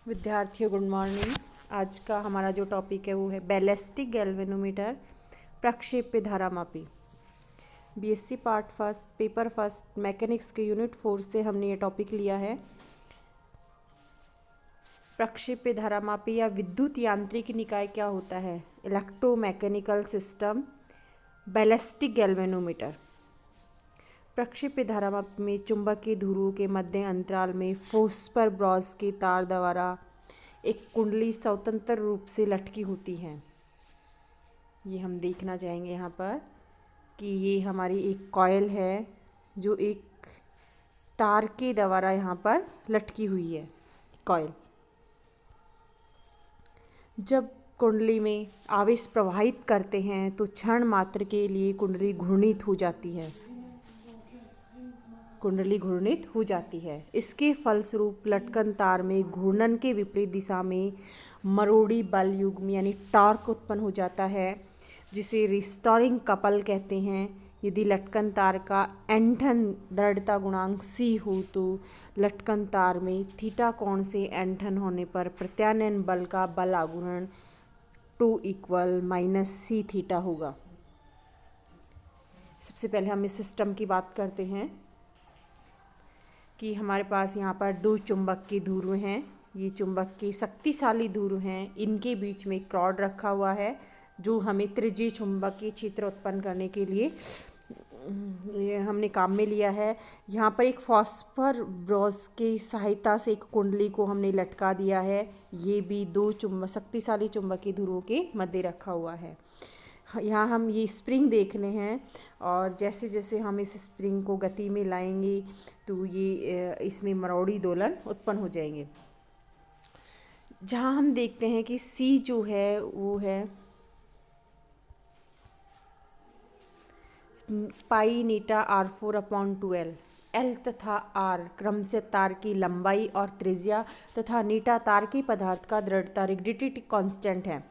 विद्यार्थियों good morning. आज का हमारा जो टॉपिक है वो है बैलिस्टिक गैल्वेनोमीटर, प्रक्षेप्य धारामापी। BSc part first paper first mechanics के यूनिट 4 से हमने ये टॉपिक लिया है। प्रक्षेप्य धारामापी या विद्युत यांत्रिक निकाय क्या होता है? Electromechanical system ballistic galvanometer. प्रक्षेप्य धारामापी में चुंबकीय ध्रुवों के मध्य अंतराल में फोस्फर ब्रॉस के तार द्वारा एक कुंडली स्वतंत्र रूप से लटकी होती है। ये हम देखना चाहेंगे यहाँ पर कि ये हमारी एक कॉइल है जो एक तार के द्वारा यहाँ पर लटकी हुई है। कॉइल जब कुंडली में आवेश प्रवाहित करते हैं तो क्षण मात्र के लिए कुंडली घूर्णित हो जाती है। इसके फलस्वरूप लटकन तार में घूर्णन के विपरीत दिशा में मरोड़ी बल युग्म यानी टॉर्क उत्पन्न हो जाता है, जिसे रिस्टोरिंग कपल कहते हैं। यदि लटकन तार का ऐंठन दृढ़ता गुणांक C हो तो लटकन तार में थीटा कोण से ऐंठन होने पर प्रत्यानयन बल का बल आघूर्ण 2 = -c थीटा होगा। सबसे पहले हम इस सिस्टम की बात करते हैं कि हमारे पास यहाँ पर दो चुंबकीय ध्रुव हैं। ये चुंबकीय शक्तिशाली ध्रुव हैं। इनके बीच में एक रॉड रखा हुआ है जो हमें त्रिज्यीय चुंबकीय क्षेत्र उत्पन्न करने के लिए ये हमने काम में लिया है। यहाँ पर एक फॉस्फर ब्रॉस की सहायता से एक कुंडली को हमने लटका दिया है। ये भी दो शक्तिशाली चुंबकीय ध्रुवों के मध्य रखा हुआ है। यहाँ हम ये स्प्रिंग देख रहे हैं और जैसे जैसे हम इस स्प्रिंग को गति में लाएंगे तो ये इसमें मरोड़ी दोलन उत्पन्न हो जाएंगे। जहाँ हम देखते हैं कि C जो है वो है पाई नीटा R4/12। L तथा R क्रमशः तार की लंबाई और त्रिज्या तथा नीटा तार की पदार्थ का दृढ़ता रिजिडिटी कांस्टेंट है।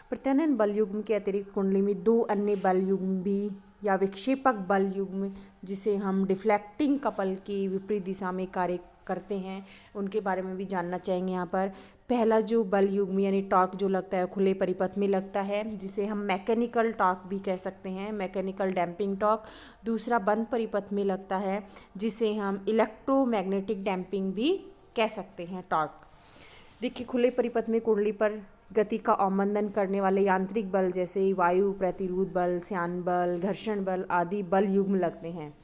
प्रत्यानयन बल युग्म के अतिरिक्त कुंडली में दो अन्य बल युग्म भी या विक्षेपक बल युग्म, जिसे हम डिफ्लेक्टिंग कपल की विपरीत दिशा में कार्य करते हैं, उनके बारे में भी जानना चाहेंगे। यहाँ पर पहला जो बल युग्म यानी टॉर्क जो लगता है खुले परिपथ में लगता है, जिसे हम मैकेनिकल टॉर्क भी कह सकते हैं, मैकेनिकल डैम्पिंग टॉर्क। दूसरा बंद परिपथ में लगता है जिसे हम इलेक्ट्रोमैग्नेटिक डैम्पिंग भी कह सकते हैं टॉर्क। देखिए, खुले परिपथ में कुंडली पर गति का अवमंदन करने वाले यांत्रिक बल जैसे वायु प्रतिरोध बल, श्यान बल, घर्षण बल आदि बल युग्म लगते हैं।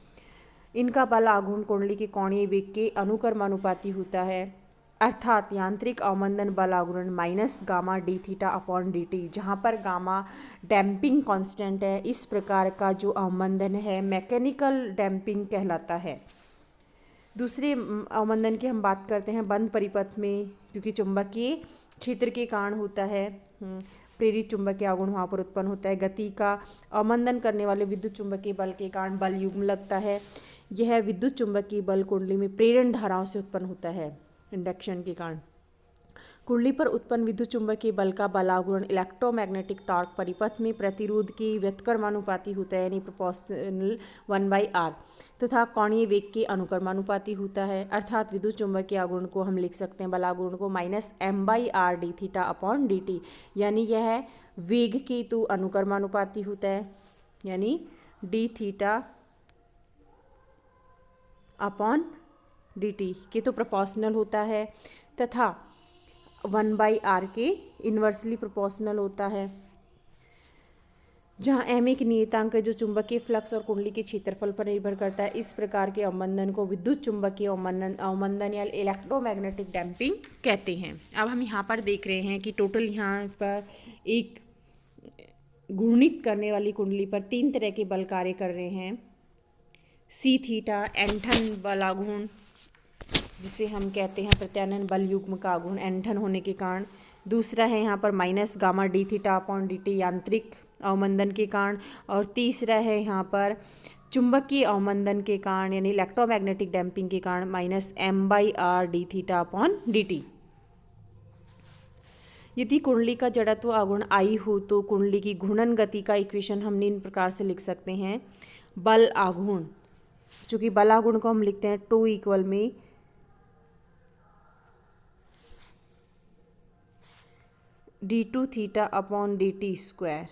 इनका बल आघूर्ण कुंडली के कोणीय वेग के अनुक्रमानुपाती होता है, अर्थात यांत्रिक अवमंदन बल आघूर्ण -γ/dθ/dt, जहाँ पर गामा डैम्पिंग कांस्टेंट है। इस प्रकार का जो अवमंदन है मैकेनिकल डैम्पिंग कहलाता है। दूसरे अवमंदन की हम बात करते हैं बंद परिपथ में, क्योंकि चुंबकीय क्षेत्र के कारण होता है। प्रेरित चुंबकीय आघूर्ण वहाँ पर उत्पन्न होता है। गति का अवमंदन करने वाले विद्युत चुंबकीय बल के कारण बल युग्म लगता है। यह विद्युत चुंबकीय बल कुंडली में प्रेरण धाराओं से उत्पन्न होता है, इंडक्शन के कारण। कुंडली पर उत्पन्न विद्युत चुंबकीय बल का बल आघूर्ण इलेक्ट्रोमैग्नेटिक टॉर्क परिपथ में प्रतिरोध के व्युत्क्रमानुपाती होता है, यानी प्रोपोर्शनल 1/r, तथा कोणीय वेग के अनुक्रमानुपाती होता है। अर्थात विद्युत चुंबकीय आघूर्ण को हम लिख सकते हैं, बल आघूर्ण को -m/r/dθ/dt, यानी यह वेग के तो अनुक्रमानुपाती होता है, यानी dθ/dt के तो प्रोपोर्शनल होता है, तथा 1/r के इन्वर्सली प्रोपोर्शनल होता है। जहाँ m एक नियतांक है जो चुंबकीय फ्लक्स और कुंडली के क्षेत्रफल पर निर्भर करता है। इस प्रकार के अवमंदन को विद्युत चुंबकीय अवमंदन या इलेक्ट्रोमैग्नेटिक डैम्पिंग कहते हैं। अब हम यहाँ पर देख रहे हैं कि टोटल यहाँ पर एक घूर्णित करने वाली कुंडली पर 3 तरह के बल कार्य कर रहे हैं। C थीटा ऐंठन बल आघूर्ण, जिसे हम कहते हैं प्रत्यानयन बल युग्म का आघूर्ण ऐंठन होने के कारण। दूसरा है यहाँ पर -γ/dθ/dt यांत्रिक अवमंदन के कारण। और तीसरा है यहाँ पर चुंबकीय अवमंदन के कारण, यानी इलेक्ट्रोमैग्नेटिक डैम्पिंग के कारण -m/r/dθ/dt। यदि कुंडली का जड़त्व आघूर्ण I हो तो कुंडली की घूर्णन गति का इक्वेशन हम निम्न प्रकार से लिख सकते हैं। बल आघूर्ण, चूँकि बल आघूर्ण को हम लिखते हैं 2 = d2 theta upon dt square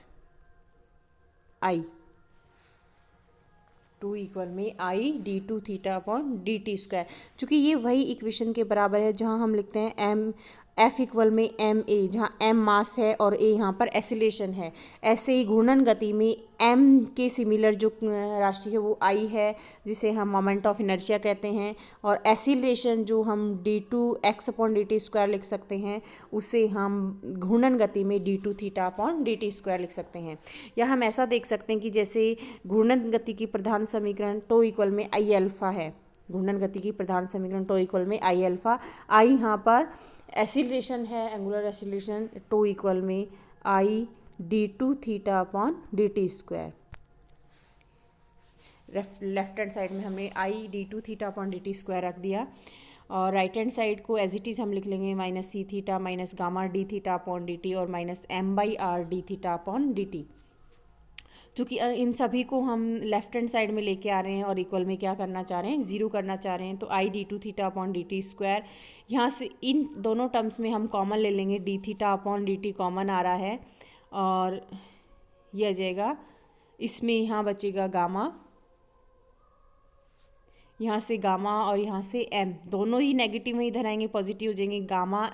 I, 2 equal में I d2 theta upon dt square. चूँकि ये वही इक्वेशन के बराबर है जहाँ हम लिखते हैं एम एफ इक्वल में एम ए, जहाँ एम मास है और ए यहाँ पर एसिलेशन है। ऐसे ही घूर्णन गति में एम के सिमिलर जो राशि है वो आई है, जिसे हम मोमेंट ऑफ इनर्शिया कहते हैं, और एसिलेशन जो हम d2 x upon dt square लिख सकते हैं, उसे हम घूर्णन गति में d2 theta upon dt square लिख सकते हैं। या हम ऐसा देख सकते हैं कि जैसे घूर्णन गति की प्रधान समीकरण टो इक्वल में आई अल्फा है, घूर्णन गति की प्रधान समीकरण टो इक्वल में आई अल्फा, आई यहाँ पर एसिलेशन है, एंगुलर एसिलेशन, टो इक्वल में I d2 theta upon dt square. Left hand side में हमने I d2 theta upon dt square रख दिया, और राइट हैंड साइड को एज इट इज़ हम लिख लेंगे minus C theta minus gamma D theta upon dt और minus M by R D theta upon dt। चूँकि इन सभी को हम लेफ्ट हैंड साइड में लेके आ रहे हैं और इक्वल में क्या करना चाह रहे हैं, ज़ीरो करना चाह रहे हैं, तो आई d2 theta upon dt square, यहाँ से इन दोनों टर्म्स में हम कॉमन ले लेंगे, d theta upon dt common आ रहा है और ये आ जाएगा, इसमें यहाँ बचेगा गामा, यहाँ से गामा और यहाँ से m, दोनों ही नेगेटिव में इधर आएंगे, पॉजिटिव हो जाएंगे, gamma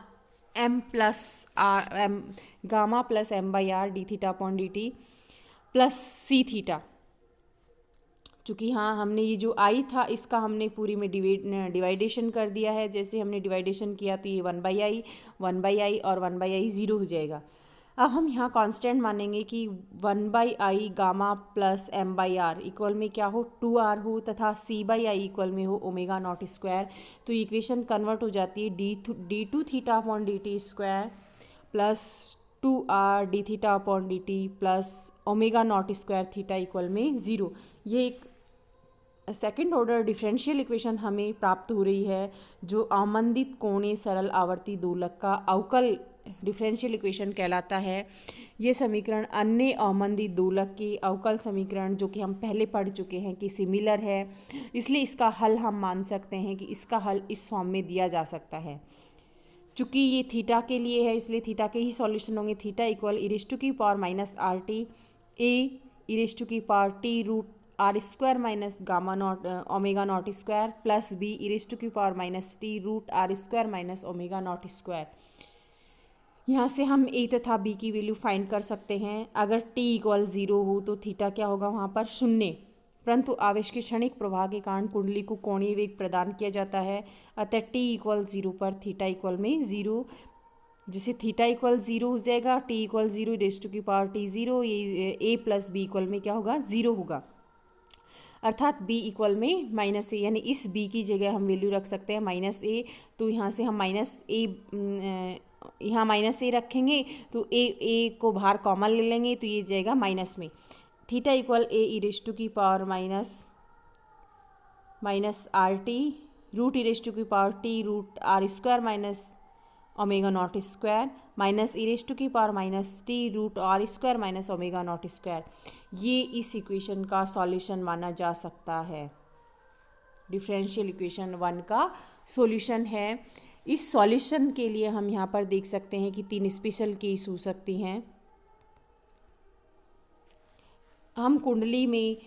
m plus R M, gamma plus m by R D theta upon dt plus C theta. चूँकि हाँ हमने ये जो आई था इसका हमने पूरी में डिवाइडेशन कर दिया है, जैसे हमने डिवाइडेशन किया तो ये 1/i और 1/i ज़ीरो हो जाएगा। अब हम यहाँ कांस्टेंट मानेंगे कि 1/i gamma plus m by R equal में क्या हो, 2r हो, तथा c/i इक्वल में हो ओमेगा नॉट स्क्वायर। तो इक्वेशन कन्वर्ट हो जाती है d2 theta upon dt square plus 2r D theta upon dt plus omega naught square theta equal में ज़ीरो। ये एक सेकेंड ऑर्डर डिफरेंशियल इक्वेशन हमें प्राप्त हो रही है, जो अवमंदित कोणीय सरल आवर्ती दोलक का अवकल डिफरेंशियल इक्वेशन कहलाता है। ये समीकरण अन्य अवमंदित दोलक के अवकल समीकरण जो कि हम पहले पढ़ चुके हैं कि सिमिलर है, इसलिए इसका हल हम मान सकते हैं कि इसका हल इस फॉर्म में दिया जा सकता है। चूँकि ये थीटा के लिए है इसलिए थीटा के ही सॉल्यूशन होंगे। Theta equal E raise to की power minus R T A E raise to की power T root R square minus gamma naught omega not square plus B E raise to की power minus T root R square minus omega not square. यहाँ से हम ए तथा B की value find कर सकते हैं। अगर टी इक्वल ज़ीरो हो तो थीटा क्या होगा, वहाँ पर शून्य, परंतु आवेश के क्षणिक प्रवाह के कारण कुंडली को कोणीय वेग प्रदान किया जाता है, अतः टी इक्वल ज़ीरो पर थीटा इक्वल में ज़ीरो, जिसे थीटा इक्वल ज़ीरो हो जाएगा, T equal zero raise to की पावर टी ज़ीरो, ये ए प्लस बी इक्वल में क्या होगा, ज़ीरो होगा, अर्थात b इक्वल में माइनस ए, यानी इस b की जगह हम वैल्यू रख सकते हैं माइनस ए। तो यहाँ से हम माइनस ए, यहाँ माइनस ए रखेंगे तो ए को बाहर कॉमन ले लेंगे तो ये जाएगा माइनस में। Theta equal A E raise to की power minus R T root E raise to की power T root R square minus omega not square minus E raise to की power minus T root R square minus omega not square. ये इस equation का solution माना जा सकता है, differential equation 1 का सॉल्यूशन है। इस सॉल्यूशन के लिए हम यहाँ पर देख सकते हैं कि 3 स्पेशल केस हो सकती हैं। हम कुंडली में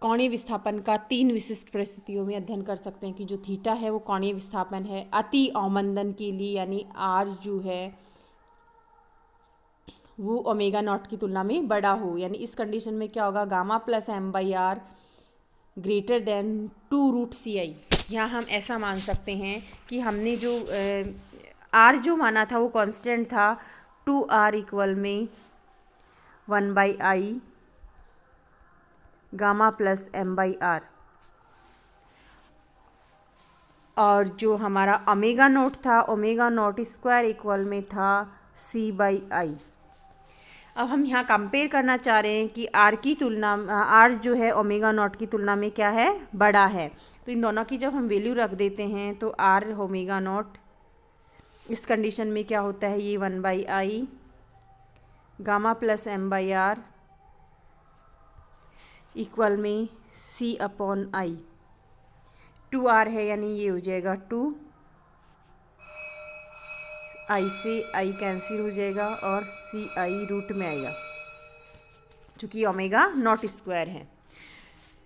कोणीय विस्थापन का 3 विशिष्ट परिस्थितियों में अध्ययन कर सकते हैं कि जो थीटा है वो कोणीय विस्थापन है अति अवमंदन के लिए, यानी आर जो है वो ओमेगा नॉट की तुलना में बड़ा हो, यानी इस कंडीशन में क्या होगा, gamma plus M by R greater than 2 root C I. यहाँ हम ऐसा मान सकते हैं कि हमने जो आर जो माना था वो कांस्टेंट था, 2r इक्वल में 1/i gamma plus M by R, और जो हमारा ओमेगा नोट था, ओमेगा नॉट स्क्वायर इक्वल में था c/i। अब हम यहाँ कंपेयर करना चाह रहे हैं कि आर की तुलना, आर जो है ओमेगा नॉट की तुलना में क्या है, बड़ा है। तो इन दोनों की जब हम वैल्यू रख देते हैं तो आर ओमेगा नॉट इस कंडीशन में क्या होता है, ये 1/i gamma plus M by R equal में c/i। 2r है यानी ये हो जाएगा 2 आई से आई कैंसिल हो जाएगा और सी आई रूट में आएगा, चूँकि ओमेगा नॉट स्क्वायर है।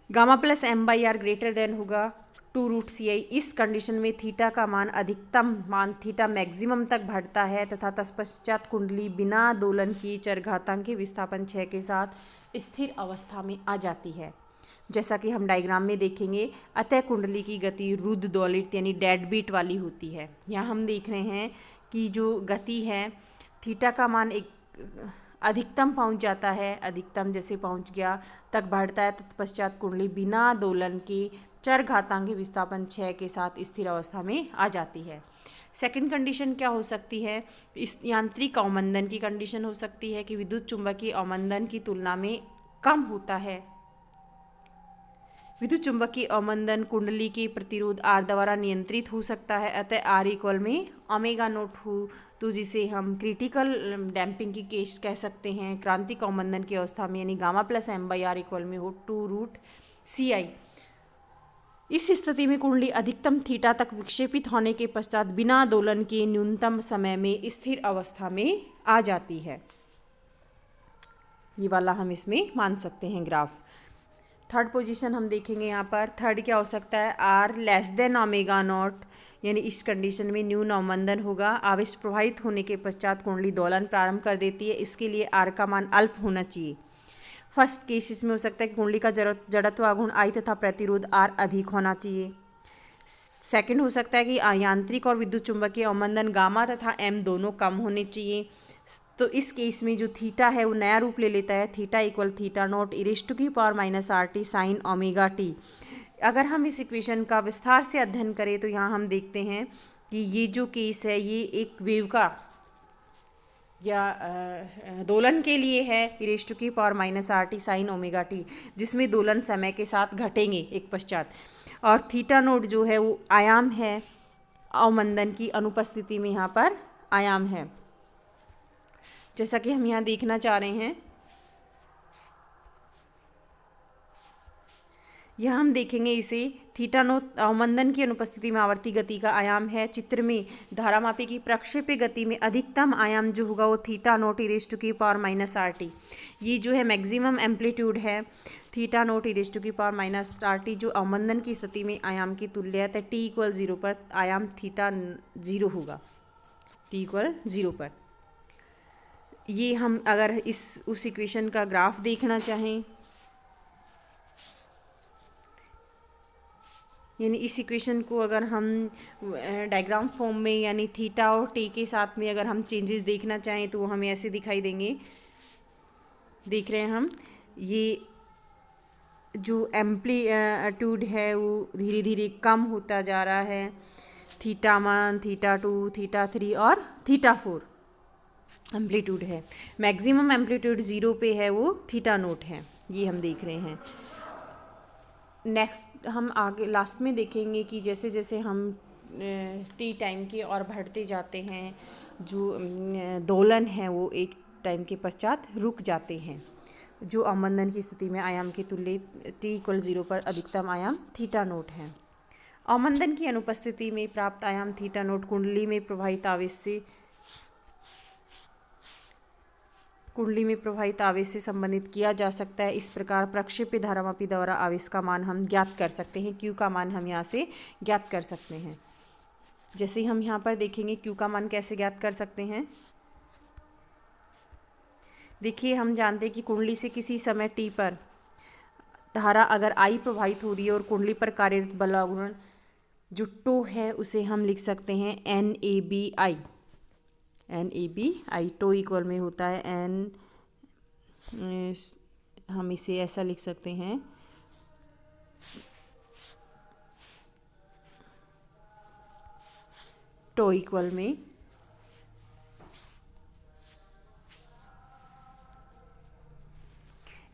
Gamma plus M by R greater than होगा 2√CI। इस कंडीशन में थीटा का मान अधिकतम मान थीटा मैक्सिमम तक बढ़ता है तथा तत्पश्चात कुंडली बिना दोलन की चरघातांकी विस्थापन 6 के साथ स्थिर अवस्था में आ जाती है, जैसा कि हम डायग्राम में देखेंगे। अतः कुंडली की गति रुद्ध दोलित यानी डेड बीट वाली होती है। यहाँ हम देख रहे हैं कि जो गति है थीटा का मान एक अधिकतम पहुंच जाता है, अधिकतम जैसे पहुंच गया तक बढ़ता है, तत्पश्चात कुंडली बिना दोलन के चरघातांकी विस्थापन 6 के साथ स्थिर अवस्था में आ जाती है। सेकंड कंडीशन क्या हो सकती है? इस यांत्रिक अवमंदन की कंडीशन हो सकती है कि विद्युत चुंबकीय अवमंदन की तुलना में कम होता है। विद्युत चुंबकीय अवमंदन कुंडली के प्रतिरोध आर द्वारा नियंत्रित हो सकता है, अतः आर इक्वल में ओमेगा नोट हो, तो जिसे हम क्रिटिकल डैम्पिंग की केस कह सकते हैं। क्रांतिक अवमंदन की अवस्था में यानी gamma plus M by R equal में हो 2√CI। इस स्थिति में कुंडली अधिकतम थीटा तक विक्षेपित होने के पश्चात बिना दोलन के न्यूनतम समय में स्थिर अवस्था में आ जाती है। ये वाला हम इसमें मान सकते हैं ग्राफ। थर्ड पोजीशन हम देखेंगे यहाँ पर। थर्ड क्या हो सकता है? R less than omega not, यानी इस कंडीशन में न्यून अवमंदन होगा। आवेश प्रवाहित होने के पश्चात कुंडली दोलन प्रारंभ कर देती है। इसके लिए आर का मान अल्प होना चाहिए। फर्स्ट केस इसमें हो सकता है कि कुंडली का जड़त्व आघूर्ण आई तथा प्रतिरोध आर अधिक होना चाहिए। सेकंड हो सकता है कि यांत्रिक और विद्युत चुंबकीय अवमंदन गामा तथा एम दोनों कम होने चाहिए। तो इस केस में जो थीटा है वो नया रूप ले लेता है, theta equal theta naught e⁻⁻ sine omega T. अगर हम इस इक्वेशन का विस्तार से अध्ययन करें तो यहाँ हम देखते हैं कि ये जो केस है ये एक वेव का या दोलन के लिए है e⁻⁻ साइन ओमेगा टी, जिसमें दोलन समय के साथ घटेंगे एक पश्चात। और थीटा नोट जो है वो आयाम है, अवमंदन की अनुपस्थिति में यहाँ पर आयाम है, जैसा कि हम यहाँ देखना चाह रहे हैं। यहाँ हम देखेंगे इसे थीटा नोट अवमंदन की अनुपस्थिति में आवर्ती गति का आयाम है। चित्र में धारामापी की प्रक्षेप्य गति में अधिकतम आयाम जो होगा वो थीटा नोट e⁻⁻ ये जो है मैक्सिमम एम्पलीट्यूड है। थीटा नोट e⁻⁻ जो अवमंदन की स्थिति में आयाम की तुल्य है, तो t इक्वल 0 पर आयाम थीटा 0 होगा, t इक्वल 0 पर। ये हम अगर उस इक्वेशन का ग्राफ देखना चाहें, यानी इस इक्वेशन को अगर हम डायग्राम फॉर्म में यानी थीटा और टी के साथ में अगर हम चेंजेस देखना चाहें तो वो हमें ऐसे दिखाई देंगे। देख रहे हैं हम, ये जो एम्पलीट्यूड है वो धीरे धीरे कम होता जा रहा है। थीटा 1, थीटा 2, थीटा 3 और थीटा 4 एम्पलीट्यूड है। मैक्सिमम एम्पलीट्यूड 0 पे है, वो थीटा नोट है, ये हम देख रहे हैं। नेक्स्ट हम आगे लास्ट में देखेंगे कि जैसे जैसे हम टी टाइम की ओर बढ़ते जाते हैं, जो दोलन है वो एक टाइम के पश्चात रुक जाते हैं। जो अवमंदन की स्थिति में आयाम के तुल्य टी इक्वल 0 पर अधिकतम आयाम थीटा नोट है। अवमंदन की अनुपस्थिति में प्राप्त आयाम थीटा नोट कुंडली में प्रवाहित आवेश से संबंधित किया जा सकता है। इस प्रकार प्रक्षेप्य धारामापी द्वारा आवेश का मान हम ज्ञात कर सकते हैं। Q का मान हम यहाँ से ज्ञात कर सकते हैं। जैसे हम यहाँ पर देखेंगे Q का मान कैसे ज्ञात कर सकते हैं। देखिए, हम जानते हैं कि कुंडली से किसी समय t पर धारा अगर I प्रवाहित हो रही है और कुंडली पर कार्यरत बलाघूर्ण जो टो है उसे हम लिख सकते हैं NABI। टो इक्वल में होता है N, हम इसे ऐसा लिख सकते हैं टो इक्वल में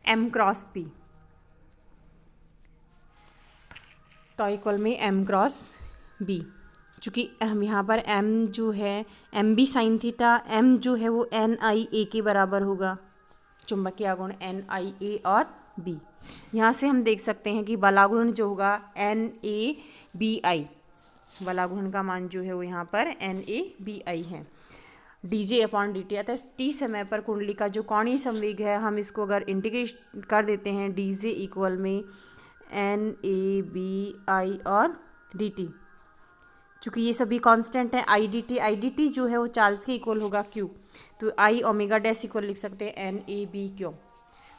M cross P, tau equal में M क्रॉस B। चूँकि हम यहाँ पर m जो है MB साइन थीटा, m जो है वो NIA के बराबर होगा, चुंबकीय आघूर्ण NIA और B। यहाँ से हम देख सकते हैं कि बलाघूर्ण जो होगा NABI, बलाघूर्ण का मान जो है वो यहाँ पर NABI है। dj upon dt। अतः t समय पर कुंडली का जो कोणीय संवेग है, हम इसको अगर इंटीग्रेट कर देते हैं dj इक्वल में n a b i और dt, चूँकि ये सभी कांस्टेंट हैं। आई डी टी जो है वो चार्ज के इक्वल होगा q, तो आई ओमेगा डैश इक्वल लिख सकते हैं एन ए बी क्यू,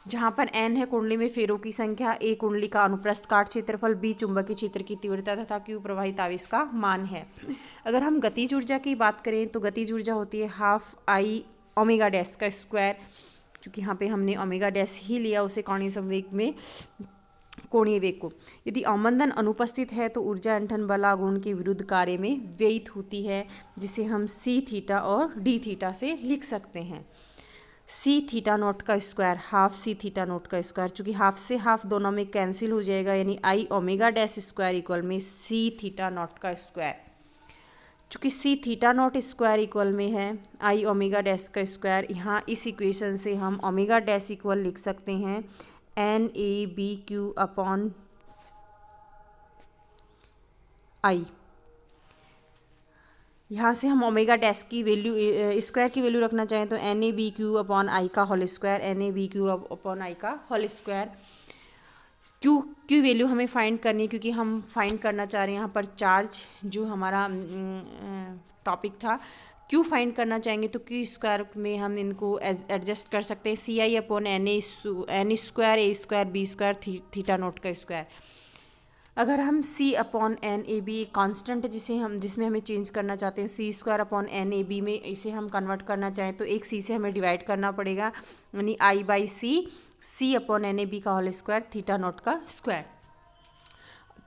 जहाँ पर n है कुंडली में फेरों की संख्या, a कुंडली का अनुप्रस्थ काट क्षेत्रफल, b चुंबकीय क्षेत्र की तीव्रता तथा q प्रवाहित आवेश का मान है। अगर हम गतिज ऊर्जा की बात करें तो गतिज ऊर्जा होती है हाफ आई ओमेगा डैश का स्क्वायर, क्योंकि यहाँ पे हमने ओमेगा डैश ही लिया उसे कोणीय संवेग में, कोणीय वेग को। यदि अवमंदन अनुपस्थित है तो ऊर्जा ऐंठन बल आघूर्ण के विरुद्ध कार्य में व्ययित होती है, जिसे हम सी थीटा और डी थीटा से लिख सकते हैं। सी थीटा नोट का square half C theta naught का स्क्वायर, चूँकि हाफ से हाफ दोनों में कैंसिल हो जाएगा, यानी I omega dash square equal में सी थीटा नोट का स्क्वायर। चूँकि C theta naught square equal में है आई ओमेगा डैश का स्क्वायर, यहाँ इस इक्वेशन से हम ओमेगा डैश इक्वल लिख सकते हैं N A B Q upon I. यहाँ से हम ओमेगा डैश की वैल्यू स्क्वायर की वैल्यू रखना चाहें तो N A B Q upon I का whole square, N A B Q upon I का होल स्क्वायर। क्यू वैल्यू हमें फाइंड करनी है, क्योंकि हम फाइंड करना चाह रहे हैं यहाँ पर चार्ज, जो हमारा टॉपिक था। क्यू फाइंड करना चाहेंगे तो क्यू स्क्वायर में हम इनको एडजस्ट कर सकते हैं, C I upon N square A square B square theta naught का स्क्वायर। अगर हम c upon N A B constant जिसमें हमें चेंज करना चाहते हैं, C square upon N A B में इसे हम कन्वर्ट करना चाहें तो एक c से हमें डिवाइड करना पड़ेगा, यानी I by C upon N A B का होल स्क्वायर थीटा नोट का स्क्वायर।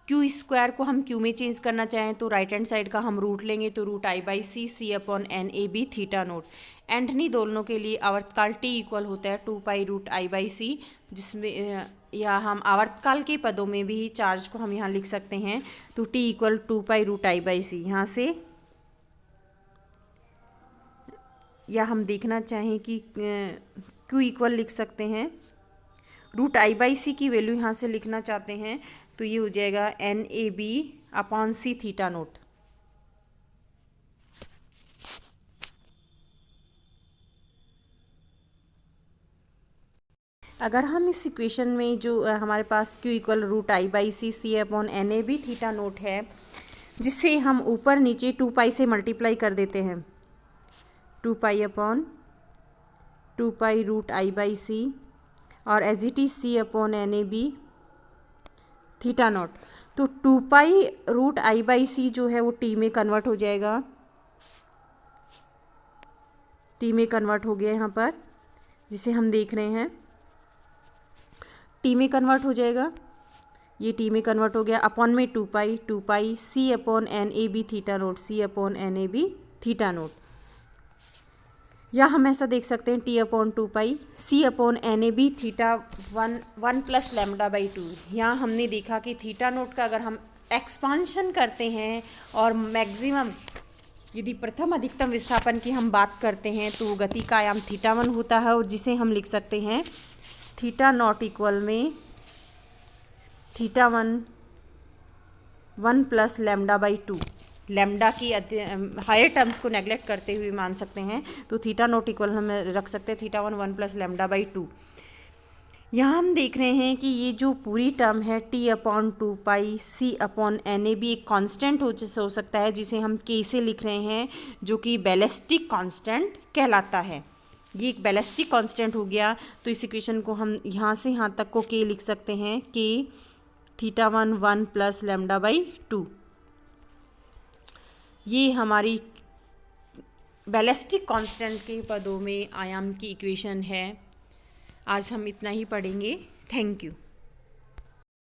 क्यू स्क्वायर को हम क्यू में चेंज करना चाहें तो राइट हैंड साइड का हम रूट लेंगे, तो root I by C upon N A B theta naught. एंटनी दोलनों के लिए आवर्तकाल टी इक्वल होता है 2 पाई रूट आई बाई सी, जिसमें या हम आवर्तकाल के पदों में भी चार्ज को हम यहाँ लिख सकते हैं, तो T equal 2 pi root I by C. यहाँ से या हम देखना चाहें कि क्यू इक्वल लिख सकते हैं रूट आई बाई सी की वैल्यू यहाँ से लिखना चाहते हैं तो ये हो जाएगा N A B upon C theta naught. अगर हम इस इक्वेशन में जो हमारे पास Q equal root I by C upon N A B theta naught है, जिसे हम ऊपर नीचे 2 पाई से मल्टीप्लाई कर देते हैं, 2 pi upon 2 pi root I by C और as it is C upon N A B theta naught. तो 2 पाई रूट आई बाई सी जो है वो टी में कन्वर्ट हो जाएगा, टी में कन्वर्ट हो गया यहाँ पर, जिसे हम देख रहे हैं टी में कन्वर्ट हो जाएगा, ये टी में कन्वर्ट हो गया। अपॉन में 2 pi C upon N A B theta naught, C upon N A B theta naught. या हम ऐसा देख सकते हैं T upon 2 pi C upon N A B theta 1 plus lambda by 2। यहाँ हमने देखा कि थीटा नोट का अगर हम एक्सपांशन करते हैं और मैक्सिमम यदि प्रथम अधिकतम विस्थापन की हम बात करते हैं तो गति का आयाम थीटा 1 होता है, और जिसे हम लिख सकते हैं थीटा नॉट इक्वल में theta 1 plus lambda by 2। Lambda की हायर टर्म्स को नेगलेक्ट करते हुए मान सकते हैं, तो थीटा नोट इक्वल हम रख सकते हैं थीटा 1 प्लस लैम्डा बाई 2। यहाँ हम देख रहे हैं कि ये जो पूरी टर्म है T upon 2 pi C upon N A B एक कांस्टेंट हो सकता है, जिसे हम के से लिख रहे हैं, जो कि बैलिस्टिक कांस्टेंट कहलाता है। ये एक बैलिस्टिक कांस्टेंट हो गया, तो इस इक्वेशन को हम यहाँ से यहाँ तक को के लिख सकते हैं, के थीटा 1 प्लस लैम्डा बाई 2। ये हमारी बैलिस्टिक कांस्टेंट के पदों में आयाम की इक्वेशन है। आज हम इतना ही पढ़ेंगे। Thank you.